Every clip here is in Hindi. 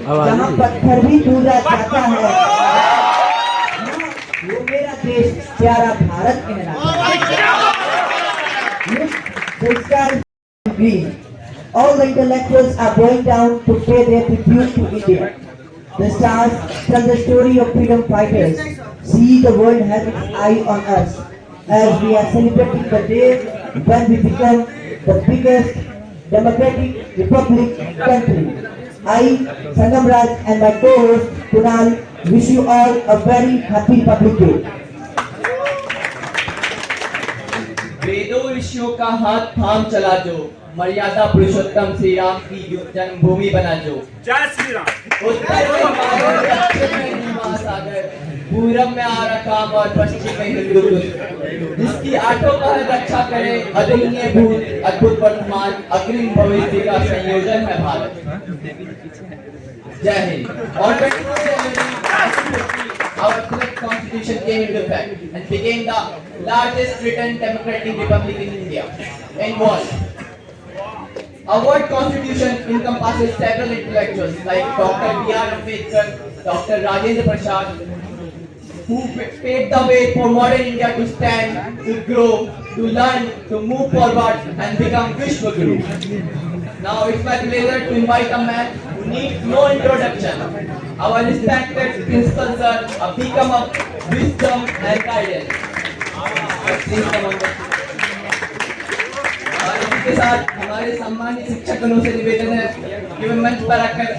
जहाँ पत्थर भी टूटा जाता है, वो मेरा देश प्यारा भारत कहलाता है। The sky is green. All the intellectuals are going down to pay their tribute to India. The stars tell the story of freedom fighters. See, the world has its eye on us as we are celebrating the day when we become the biggest democratic republic country. I, Sangam Raj, and my co-host Kunal wish you all a very happy Republic Day. वेदों ऋषियों का हाथ थाम चला जो, मर्यादा पुरुषोत्तम श्री राम की जन्मभूमि बना जो। जय श्री राम। उत्तर में दक्षिण में महासागर, पूरब में आराकाम और पश्चिम में हिंदुकुश, जिसकी आठों पहर रक्षा करे अदुल्य भूत अद्भुत वर्तमान अग्रिम भविष्य का संयोजन है भारत। जय Hind. Our correct constitution came into effect and became the largest written democratic republic in India. Involved. Our constitution encompasses several intellectuals like Dr. B.R. Ambedkar, Dr. Rajendra Prasad, who paved the way for modern India to stand, to grow, to learn, to move forward and become Vishwa Guru. Now it's my pleasure to invite a man who needs no introduction. Our respected principal sir, a beacon of wisdom and guidance. Please come on. और इसके साथ हमारे सम्मानित शिक्षकों से निवेदन है कि वे मंच पर आकर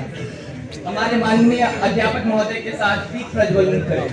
हमारे माननीय अध्यापक महोदय के साथ दीप प्रज्वलन करें।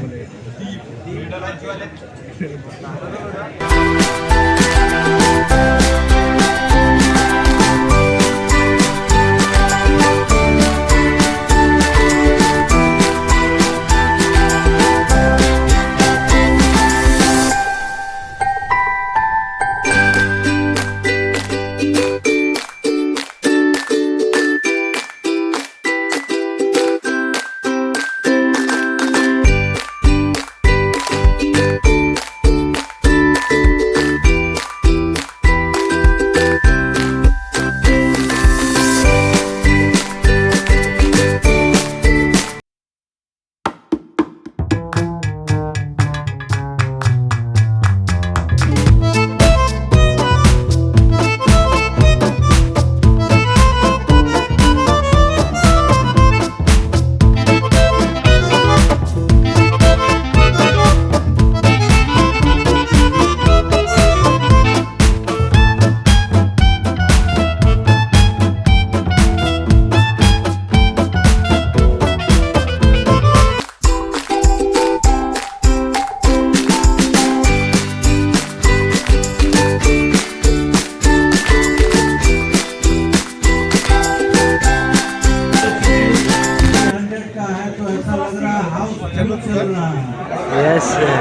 Yes, sir.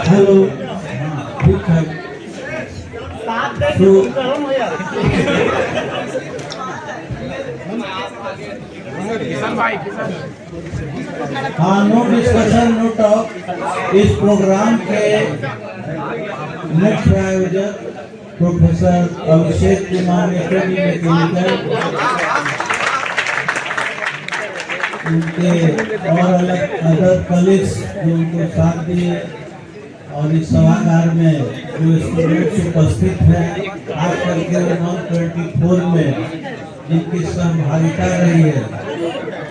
हेलो, ठीक है। हाँ, नो डिस्कशन, नो टॉक। इस प्रोग्राम के मुख्य आयोजक प्रोफेसर अभिषेक कुमार मैकेनिकल, उनके और अलग अदर कलीग्स जो उनको साथ दिए और इस सभागार में जो स्टूडेंट्स उपस्थित हैं, खास करके 124 में जिनकी सहभागिता रही है,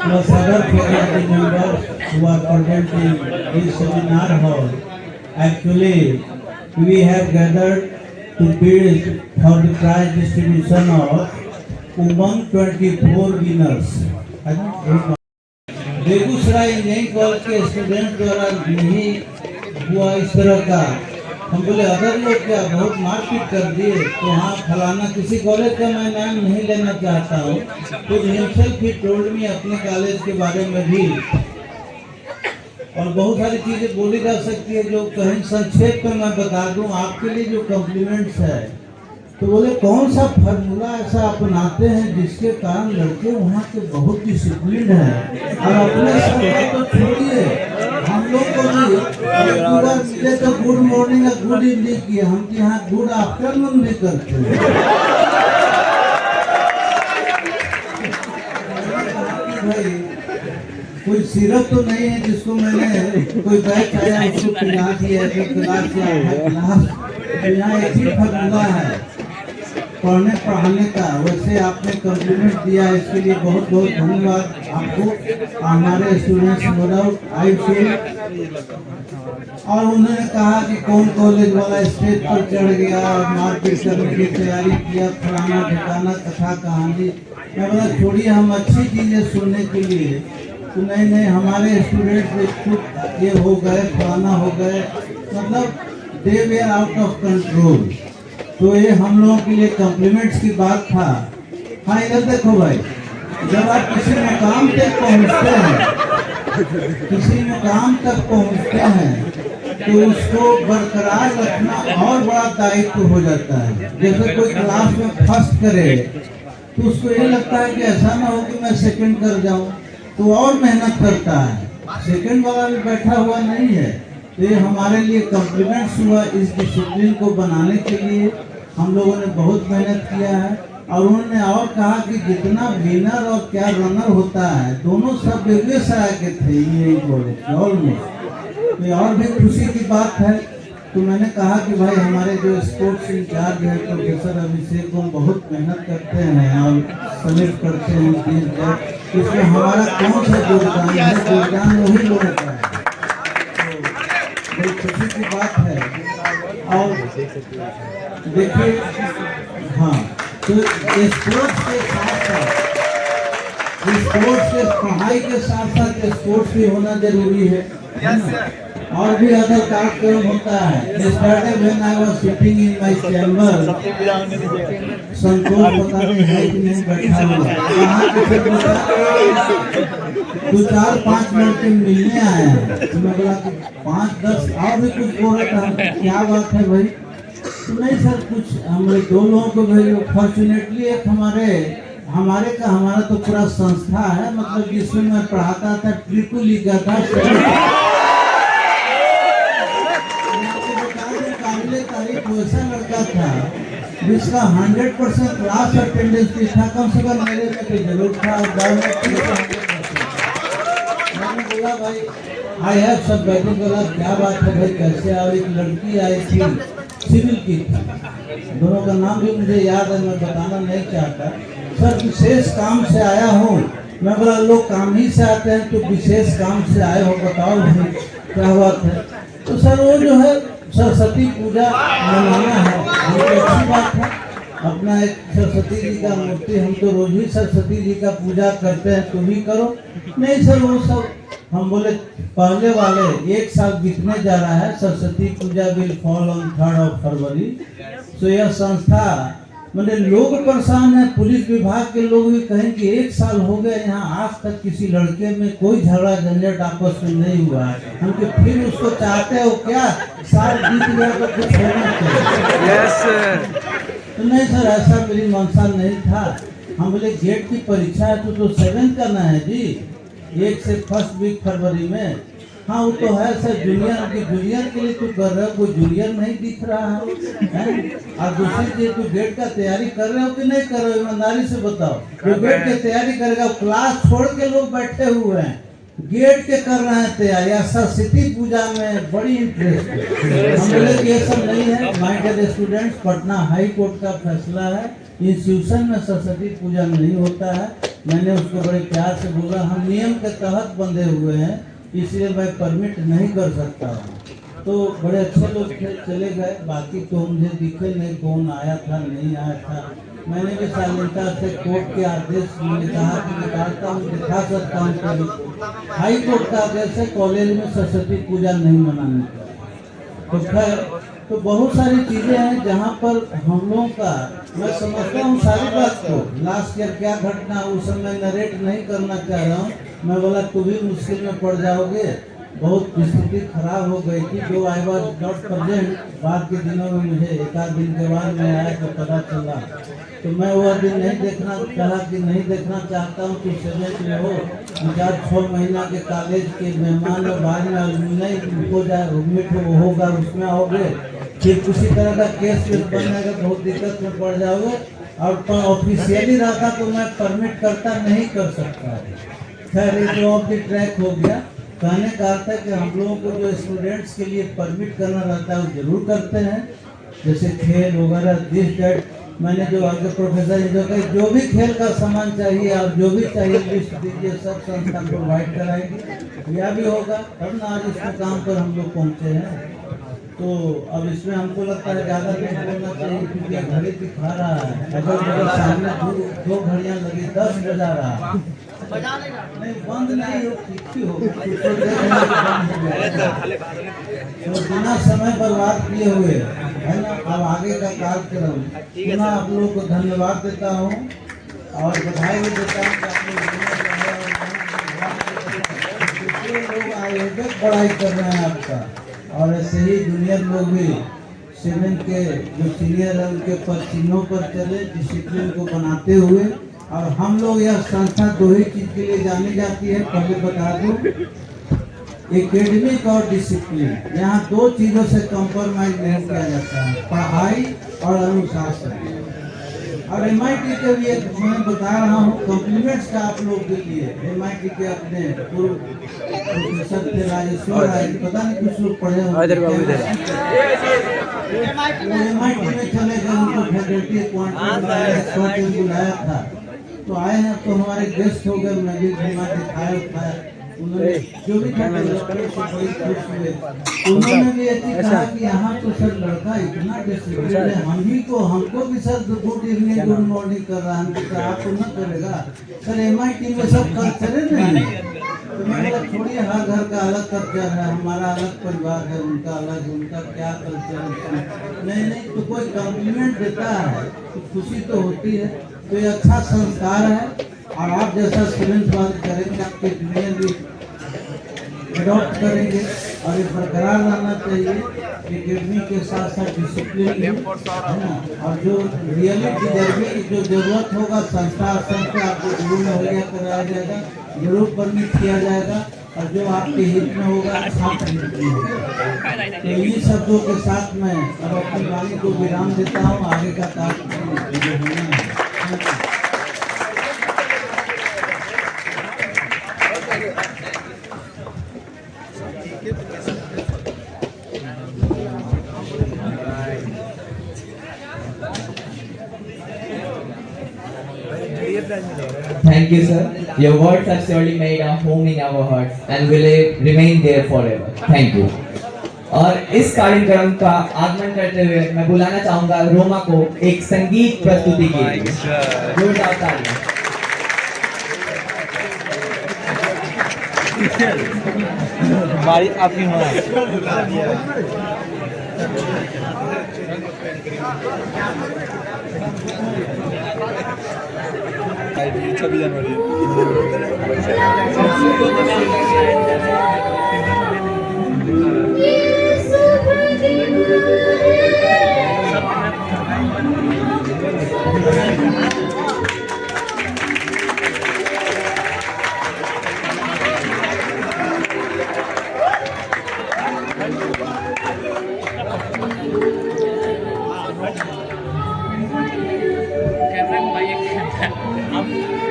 plus other faculty members who are present in this seminar hall. Actually, we have gathered to bid for the prize distribution of Umang 24 winners. Begusarai engineering college के स्टूडेंट द्वारा नहीं हुआ इस तरह का। हम बोले अदर लोग क्या बहुत मारपीट कर दिए, तो हाँ फलाना किसी कॉलेज का मैं नाम नहीं लेना चाहता हूँ, तो हिमसेल्फ ही टोल्ड मी अपने कॉलेज के बारे में भी और बहुत सारी चीजें बोली जा सकती है जो कहीं संक्षेप में मैं बता दूं आपके लिए जो कॉम्प्लीमेंट्स है। तो बोले कौन सा फार्मूला ऐसा अपनाते हैं जिसके कारण लड़के वहाँ के बहुत डिसिप्लिन हैं और अपने सब तो छोड़िए हम लोग को भी पूरा मिले तो गुड मॉर्निंग और गुड इवनिंग किए, हम यहाँ गुड आफ्टरनून भी करते हैं। भाई कोई सिरप तो नहीं है जिसको मैंने कोई बैच आया उसको पिला दिया है क्लास यहाँ एक ही फार्मूला है पढ़ने पढ़ाने का। वैसे आपने कॉम्प्लीमेंट दिया इसके लिए बहुत बहुत धन्यवाद आपको। हमारे students no doubt I feel. और उन्होंने कहा कि कौन कॉलेज वाला स्टेज पर चढ़ गया और मारपीट करने की तैयारी किया, फलाना ठिकाना कथा कहानी। मैं बोला छोड़िए हम अच्छी चीजें सुनने के लिए तो नहीं हमारे स्टूडेंट्स खुद ये हो गए फलाना हो गए, मतलब दे वेयर आउट ऑफ कंट्रोल। तो ये हम लोगों के लिए कॉम्प्लीमेंट्स की बात था। हाँ इधर देखो भाई, जब आप किसी मुकाम तक पहुंचते हैं, किसी मुकाम तक पहुंचते हैं तो उसको बरकरार रखना और बड़ा दायित्व हो जाता है। जैसे कोई क्लास में फर्स्ट करे तो उसको ये लगता है कि ऐसा ना हो कि मैं सेकंड कर जाऊं, तो और मेहनत करता है। सेकंड वाला भी बैठा हुआ नहीं है। तो ये हमारे लिए कॉम्प्लीमेंट्स हुआ। इस डिसिप्लिन को बनाने के लिए हम लोगों ने बहुत मेहनत किया है। और उन्होंने और कहा कि जितना विनर और क्या रनर होता है दोनों सब बेगूसराय के थे ये कॉलेज ऑलमोस्ट। तो और भी खुशी की बात है। तो मैंने कहा कि भाई हमारे जो स्पोर्ट्स इंचार्ज है प्रोफेसर अभिषेक को बहुत मेहनत करते हैं और सलेक्ट करते हैं इसमें हमारा कौन सा योगदान है, योगदान वही लोगों का है। तो बड़ी खुशी की बात है। और देखिए हाँ, तो स्पोर्ट्स के साथ साथ स्पोर्ट्स के पढ़ाई के साथ साथ स्पोर्ट्स भी होना जरूरी है ना? और भी अदर कार्यक्रम होता है। Yesterday when I was sitting in my chamber, संतोष पता नहीं है कि नहीं बैठा हुआ, कहाँ किसे बोला 2-4-5 मिनट में मिलने आया है। तो मैं बोला कि 5-10 और भी कुछ बोल रहा था, क्या बात है भाई? तो नहीं सर कुछ हमारे 2 लोगों को भेजो। फॉर्चुनेटली एक हमारे का हमारा तो पूरा संस्था है, मतलब जिसमें मैं पढ़ाता था ट्रिपल ई का था। तारीख वैसा लड़का था जिसका 100% क्लास अटेंडेंस भी था, कम से कम मेरे में तो जरूर था। मैंने बोला भाई आई हैव सब बैठे, बोला क्या बात है भाई कैसे आओ? एक लड़की आई थी सिविल की थी, दोनों का नाम भी मुझे याद है, मैं बताना नहीं चाहता। सर विशेष काम से आया हूँ। मैं बोला लोग काम ही से आते हैं तो विशेष काम से आए हो, बताओ भाई क्या बात है? तो सर वो जो है सरस्वती पूजा मनाना है, हमको अच्छी बात है। अपना एक सरस्वती जी का मूर्ति, हम तो रोज ही सरस्वती जी का पूजा करते हैं, तुम ही करो। नहीं सर वो सब हम बोले पहले वाले 1 साल बीतने जा रहा है, सरस्वती पूजा विल फॉल ऑन 3rd फरवरी। तो यह संस्था मैंने लोग परेशान है, पुलिस विभाग के लोग भी कहें कि 1 साल हो गए यहाँ आज तक किसी लड़के में कोई झगड़ा झंझट आपस में नहीं हुआ है। हम कि फिर उसको चाहते हो क्या? साल बीत गया तो कुछ होना चाहिए। तो नहीं सर ऐसा मेरी मंशा नहीं था। हम बोले गेट की परीक्षा है तो 7th करना है जी, 1 से 1st वीक फरवरी में। हाँ वो तो है सर, जूनियर के लिए तो कर रहे हो, कोई जूनियर नहीं दिख रहा है। और दूसरी चीज तो गेट का तैयारी कर रहे हो कि नहीं कर रहे हो? ईमानदारी से बताओ। जो गेट की तैयारी करेगा क्लास छोड़ के लोग बैठे हुए हैं, गेट के कर रहे हैं तैयारी। सरस्वती पूजा में बड़ी इंटरेस्ट है। हम बोले कि ये सब नहीं है। My dear students, Patna high court का फैसला है, इंस्टीट्यूशन में सरस्वती पूजा नहीं होता है। मैंने उसको बड़े प्यार से बोला हम नियम के तहत बंधे हुए हैं, इसलिए मैं परमिट नहीं कर सकता हूँ। तो बड़े अच्छे लोग थे, चले गए। बाकी तो मुझे दिखे नहीं कौन आया था नहीं आया था। मैंने भी शालीनता से कोर्ट के आदेश में कहा कि निकालता हूँ, दिखा सकता हूँ कभी। हाई कोर्ट का आदेश है कॉलेज में सरस्वती पूजा नहीं मनाने का। तो खैर तो बहुत सारी चीज़ें हैं जहाँ पर हम लोगों का, मैं समझता हूँ सारी बात को। लास्ट ईयर क्या घटना उस समय नरेट नहीं करना चाह रहा हूँ। मैं बोला तू भी मुश्किल में पड़ जाओगे, बहुत स्थिति खराब हो गई थी। जो आई वॉज नॉट प्रेजेंट, बाद के दिनों में मुझे एक आध दिन के बाद में आया तो पता चला। तो मैं वह दिन नहीं देखना चाहा कि नहीं देखना चाहता हूँ कि सेवेंथ में हो 4-6 महीना के कॉलेज के मेहमान और बाद में नहीं हो जाए रूममेट वो होगा उसमें आओगे, फिर किसी तरह का केस बन जाएगा, बहुत दिक्कत में पड़ जाओगे। और ऑफिशियली रहता तो मैं परमिट करता नहीं कर सकता। खैर ये जो ऑफ द ट्रैक हो गया। कहने का अर्थ है कि हम लोगों को जो स्टूडेंट्स के लिए परमिट करना रहता है वो जरूर करते हैं, जैसे खेल वगैरह दिस डेट। मैंने जो आगे प्रोफेसर जो कही जो भी खेल का सामान चाहिए और जो भी चाहिए लिस्ट दीजिए, सब संस्था प्रोवाइड कराएगी। यह भी होगा तब ना आज इस काम पर हम लोग पहुँचे हैं। तो अब इसमें हमको लगता है ज़्यादा नहीं बोलना चाहिए क्योंकि घड़ी दिखा रहा है, अगर मेरे सामने दो घड़ियाँ लगी 10 बजा रहा नहीं, बंद नहीं हो, ठीक ही हो। तो बिना समय बर्बाद किए हुए है ना, अब आगे का कार्यक्रम पुनः आप लोगों को धन्यवाद देता हूँ और बधाई भी देता हूँ कि आप लोग आयोजक पढ़ाई कर रहे हैं आपका, और ऐसे ही जूनियर लोग भी सेवन के जो सीनियर है उनके पर चिन्हों पर चले, डिसिप्लिन को बनाते हुए। और हम लोग यह संस्था 2 ही चीज के लिए जानी जाती है, पहले बता दूं, एकेडमिक और डिसिप्लिन। यहाँ 2 चीजों से कॉम्प्रोमाइज नहीं किया जाता है, पढ़ाई और अनुशासन। और MIT के भी एक मैं बता रहा हूँ कॉम्प्लीमेंट्स का आप लोग के लिए। MIT के अपने पूर्व प्रोफेसर थे राजेश्वर राय, पता नहीं कुछ लोग पढ़े होंगे, MIT में चले गए, उनको फैकल्टी क्वांटम बुलाया था तो आए हैं, तो हमारे गेस्ट हो गए, मैं भी घुमा दिखाया उठाया, उन्होंने जो भी था बड़ी खुश हुए। उन्होंने भी ये कहा कि यहाँ तो सर लड़का इतना डिसिप्लिन है, हमको भी sir good evening good morning कर रहा है, तो आपको न करेगा सर। MIT में सब कल्चर नहीं है, तो मैं बोला छोड़िए, हर घर का अलग कल्चर है, हमारा अलग परिवार है, उनका अलग, उनका क्या कल्चर है। नहीं तो कोई कॉम्प्लीमेंट देता है तो खुशी तो होती है, तो ये अच्छा संस्कार है। और आप जैसा स्टूडेंट बात करेंगे आपके जूनियर भी एडॉप्ट करेंगे और ये बरकरार रहना चाहिए एकेडमी के साथ साथ डिसिप्लिन है ना। और जो रियली डिजर्विंग जो जरूरत होगा संस्था स्तर पे आपको जरूर मुहैया कराया जाएगा, जरूर परमिट किया जाएगा, और जो आपके हित में होगा छात्र हित में होगा। तो इन्हीं शब्दों के साथ मैं अब अपनी वाणी को विराम देता हूँ, आगे का कार्यक्रम। Thank you, sir. Your words have surely made a home in our hearts and will remain there forever. Thank you. और इस कार्यक्रम का आगमन करते हुए मैं बुलाना चाहूंगा रोमा को एक संगीत प्रस्तुति के लिए। जोरदार तालियां। बारी आपकी होना है। 26 जनवरी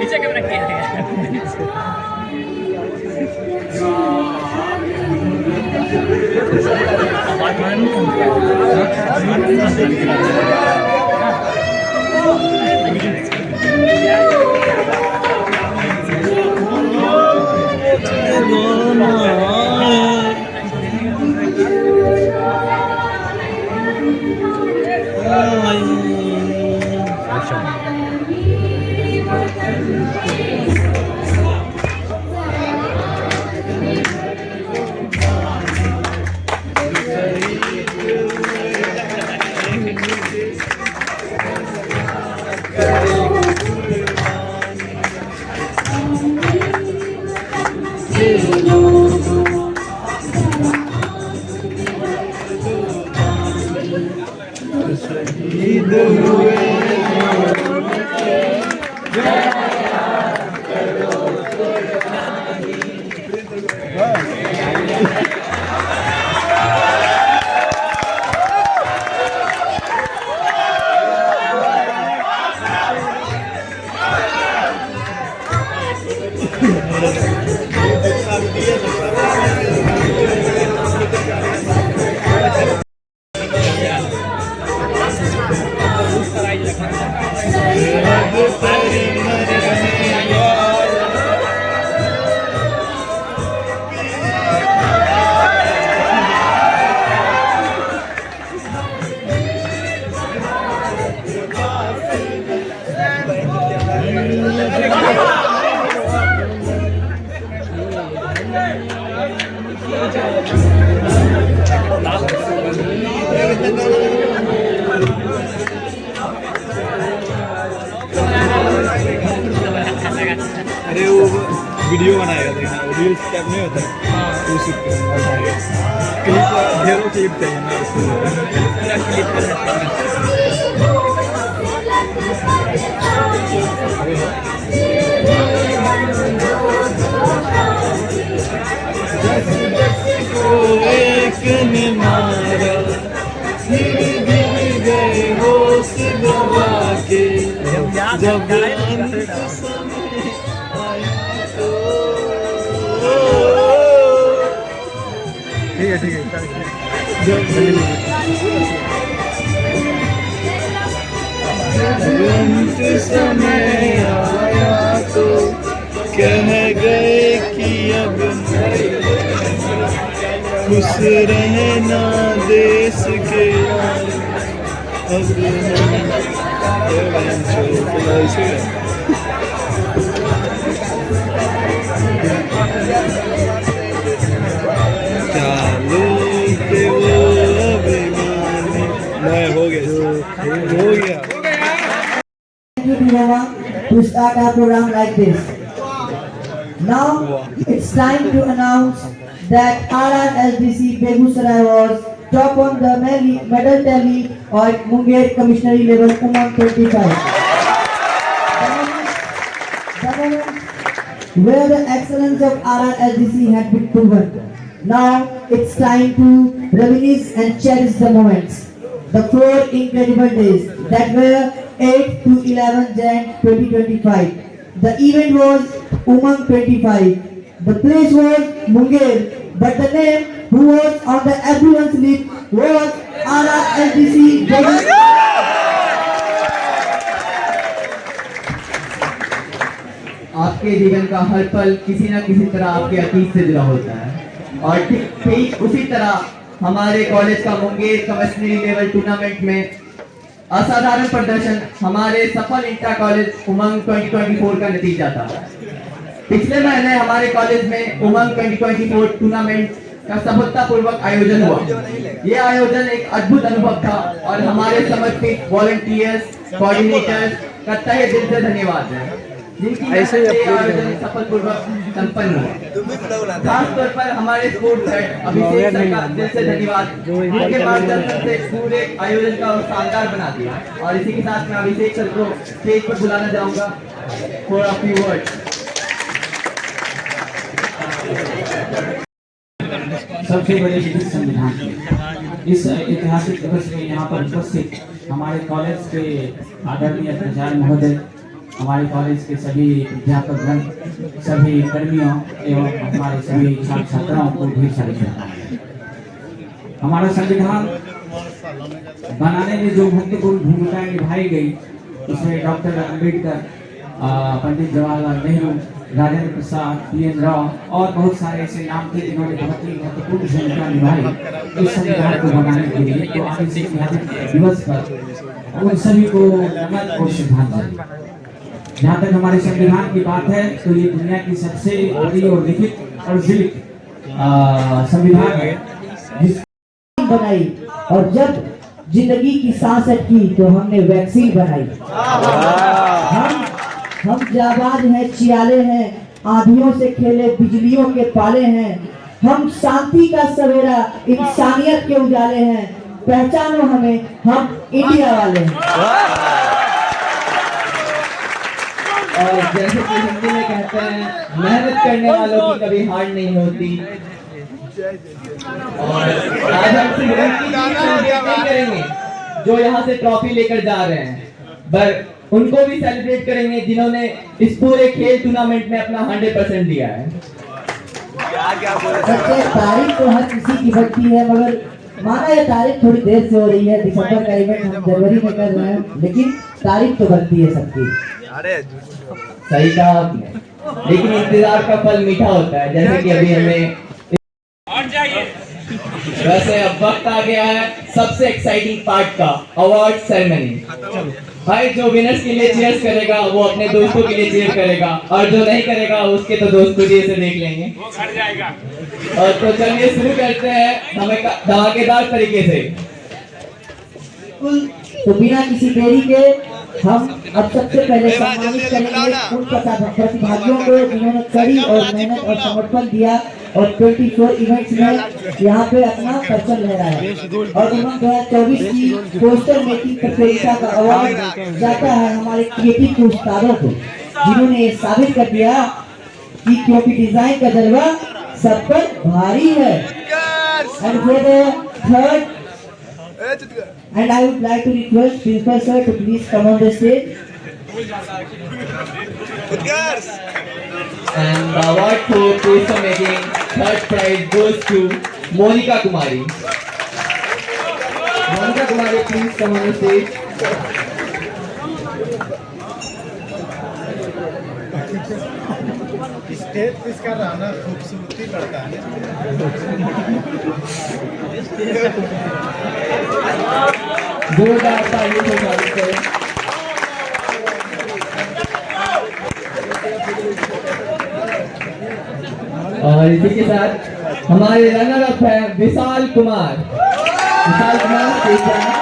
पीछे कैमरा किया है। शहीद हुए अरे वो वीडियो बनाएगा, देखना रील्स कैप नहीं होता तो उसी पे बनाएगा। क्लिप ढेरों क्लिप चाहिए ना उसको। एक ने मारा फिर गिर गए होश गवा के, जब ठीक है समय आया तो कह गए कि अब खुश रहना देश के, अब हो गया। Thank you, Dinova, to start our program like this. Now it's time to announce that RRSDC Begusarai was top on the medal tally at Munger Commissionary level Umang 25. The moment where the excellence of RRSDC had been proven. Now it's time to reminisce and cherish the moments. The 4 incredible days that were 8 to 11 Jan 2025. The event was Umang 25. The place was Munger, but the name who was on the everyone's lip was RRSDC. आपके जीवन का हर पल किसी न किसी तरह आपके अतीत से जुड़ा होता है और ठीक उसी तरह हमारे कॉलेज का मुंगेर कमिश्नरी लेवल टूर्नामेंट में असाधारण प्रदर्शन हमारे सफल इंटर कॉलेज उमंग 2024 का नतीजा था। पिछले महीने हमारे कॉलेज में उमंग 2024 टूर्नामेंट का सफलतापूर्वक आयोजन हुआ। यह आयोजन एक अद्भुत अनुभव था और हमारे समर्पित वॉलंटियर्स, कोऑर्डिनेटर्स का तहे दिल से धन्यवाद है, जिनकी आयोजन सफलपूर्वक संपन्न हुआ। खास तौर पर हमारे स्पोर्ट्स हेड अभिषेक सर का दिल से धन्यवाद, जिनके मार्गदर्शन से पूरे आयोजन का शानदार बना दिया। और इसी के साथ मैं अभिषेक सर को स्टेज पर बुलाना चाहूंगा फॉर अ फ्यू वर्ड्स। सबसे बड़े विधिक संविधान इस ऐतिहासिक दिवस में यहाँ पर उपस्थित हमारे कॉलेज के आदरणीय प्राचार्य महोदय, हमारे कॉलेज के सभी अध्यापकगण, सभी कर्मियों एवं हमारे सभी छात्र छात्राओं को ढेर सारी शुभकामनाएं। हमारा संविधान बनाने में जो महत्वपूर्ण भूमिका निभाई गई उसमें डॉक्टर अम्बेडकर, पंडित जवाहरलाल नेहरू, राजेंद्र प्रसाद, पी.एन. राव और बहुत सारे ऐसे नाम थे जिन्होंने बहुत ही महत्वपूर्ण भूमिका निभाई इस संविधान को बनाने के लिए। तो आज इस ऐतिहासिक दिवस पर उन सभी को नमन और श्रद्धांजलि। जहाँ तक हमारे संविधान की बात है तो ये दुनिया की सबसे बड़ी और लिखित और जीवित संविधान है जिसकी बनाई, और जब जिंदगी की सांस अटकी तो हमने वैक्सीन बनाई। हम जाबाज हैं, चियाले हैं, आंधियों से खेले बिजलियों के पाले हैं। हम शांति का सवेरा, इंसानियत के उजाले हैं। पहचानो हमें, हम इंडिया वाले हैं। और जैसे कि हिंदी में कहते हैं, मेहनत करने वालों की कभी हार नहीं होती। और आज हम सिर्फ उनकी सेलिब्रेट नहीं करेंगे जो यहाँ से ट्रॉफी लेकर जा रहे हैं, पर उनको भी सेलिब्रेट करेंगे जिन्होंने इस पूरे खेल टूर्नामेंट में अपना 100% दिया है। सच्चे तारीफ तो हर किसी की बनती है, मगर माना यह तारीफ थोड़ी देर से हो रही है। दिसंबर का इवेंट हम जनवरी में कर रहे हैं, लेकिन तारीफ तो बनती है सबकी। सही कहा आपने, लेकिन इंतजार का फल मीठा होता है, जैसे कि अभी हमें। वैसे अब वक्त आ गया है सबसे एक्साइटिंग पार्ट का, अवार्ड सेरेमनी। भाई जो विनर्स के लिए चीयर्स करेगा वो अपने दोस्तों के लिए चीयर करेगा, और जो नहीं करेगा उसके तो दोस्त खुद ही से देख लेंगे। और तो चलिए शुरू करते हैं हमें धमाकेदार तरीके से। तो बिना किसी देरी के हम अब सबसे पहले सम्मानित करेंगे उन प्रतिभागियों को जिन्होंने कड़ी और मेहनत और समर्पण दिया और 24 इवेंट्स में यहाँ पे अपना परचम लहराया। और उन्होंने 2024 की पोस्टर मेकिंग प्रतियोगिता का अवार्ड जाता है हमारे क्रिएटिव उस्तादों को, जिन्होंने ये साबित कर दिया कि क्योंकि डिजाइन का जलवा सब पर भारी है। And for the third, and I would like to request Principal Sir to please come on the stage. And the award for poster making third prize goes to Monica Kumari. Monica Kumari, please come on the stage. Stage इसका रहना खूबसूरती बढ़ता है। जोरदार तालियों से स्वागत करें। और इसी के साथ हमारे रनर अप है विशाल कुमार। विशाल कुमार स्टेज पर आएं।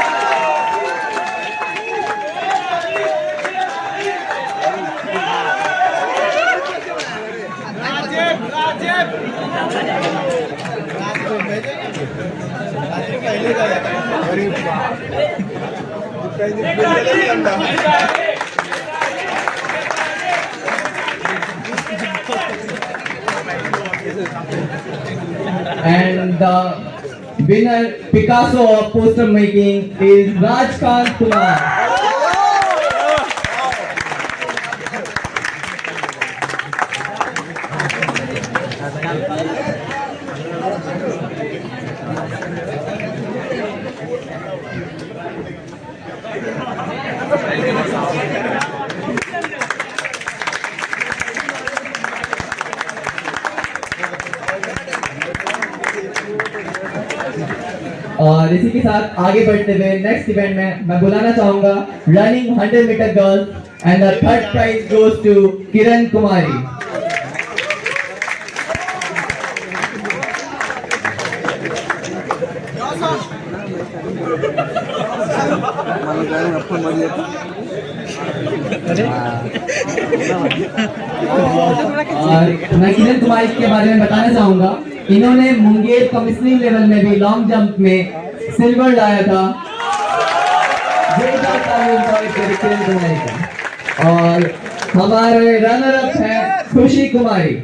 And the winner Picasso of poster making is Rajkant Kumar. और इसी के साथ आगे बढ़ते हुए नेक्स्ट इवेंट में मैं बुलाना चाहूंगा running 100 meter girls and the third prize goes to Kiran Kumari. और मैं किरण कुमारी के बारे में बताना चाहूंगा, इन्होंने मुंगेर कमिश्नरिंग लेवल में भी लॉन्ग जंप में सिल्वर लाया था। और हमारे रनर अप है खुशी कुमारी।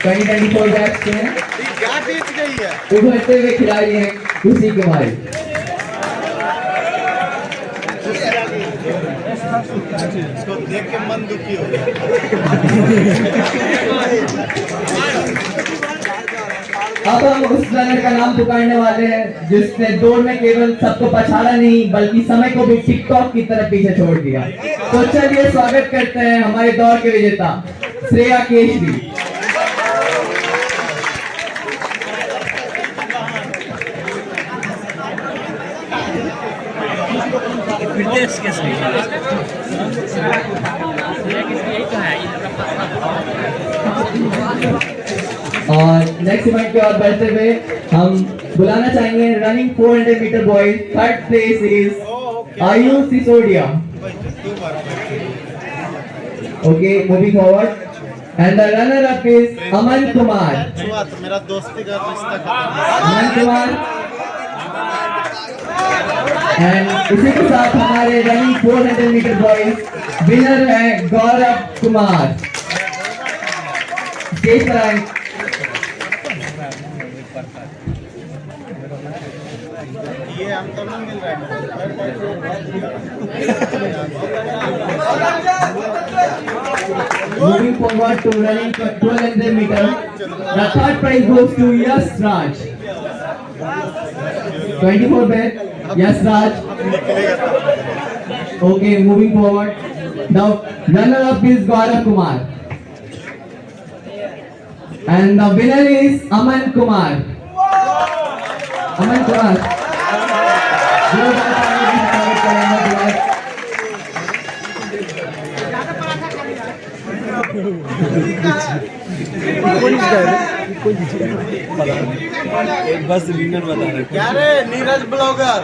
2024 बैच के हैं, उभरते हुए खिलाड़ी हैं खुशी कुमारी। इसको देख के मन दुखी हो गया। अब हम उस रनर का नाम पुकारने वाले हैं जिसने दौड़ में केवल सबको पछाड़ा नहीं बल्कि समय को भी टिकटॉक की तरफ पीछे छोड़ दिया। तो चलिए स्वागत करते हैं हमारे दौड़ के विजेता श्रेया केशरी। विदेश के सही तो है। और नेक्स्ट इवेंट की ओर बढ़ते हुए हम बुलाना चाहेंगे running 400 metre boys, third place is Ayush Sisodia. Okay, moving forward. And the runner-up is Aman Kumar. छुआ तो मेरा दोस्ती का रिश्ता खत्म। अमन कुमार। एंड इसी के साथ हमारे रनिंग 400 मीटर बॉयज विनर है गौरव कुमार। स्टेज पर आए। ये हम तो नहीं मिल Moving forward to running 1200 meter, the third prize goes to Yash Raj. 24 bet, Yash Raj. Okay, moving forward. Now, runner-up is Gaurav Kumar, and the winner is Aman Kumar. Aman Kumar. बस विनर बता रहे क्या रे नीरज ब्लॉगर।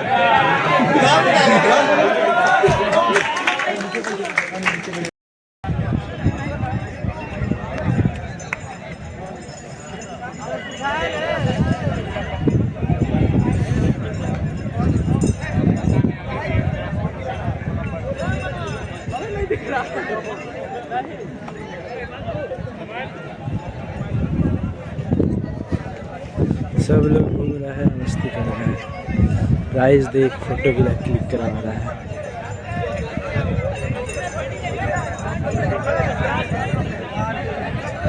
सब लोग घूम रहा है, मस्ती कर रहा है, प्राइज देख फोटो क्लिक करा रहा है।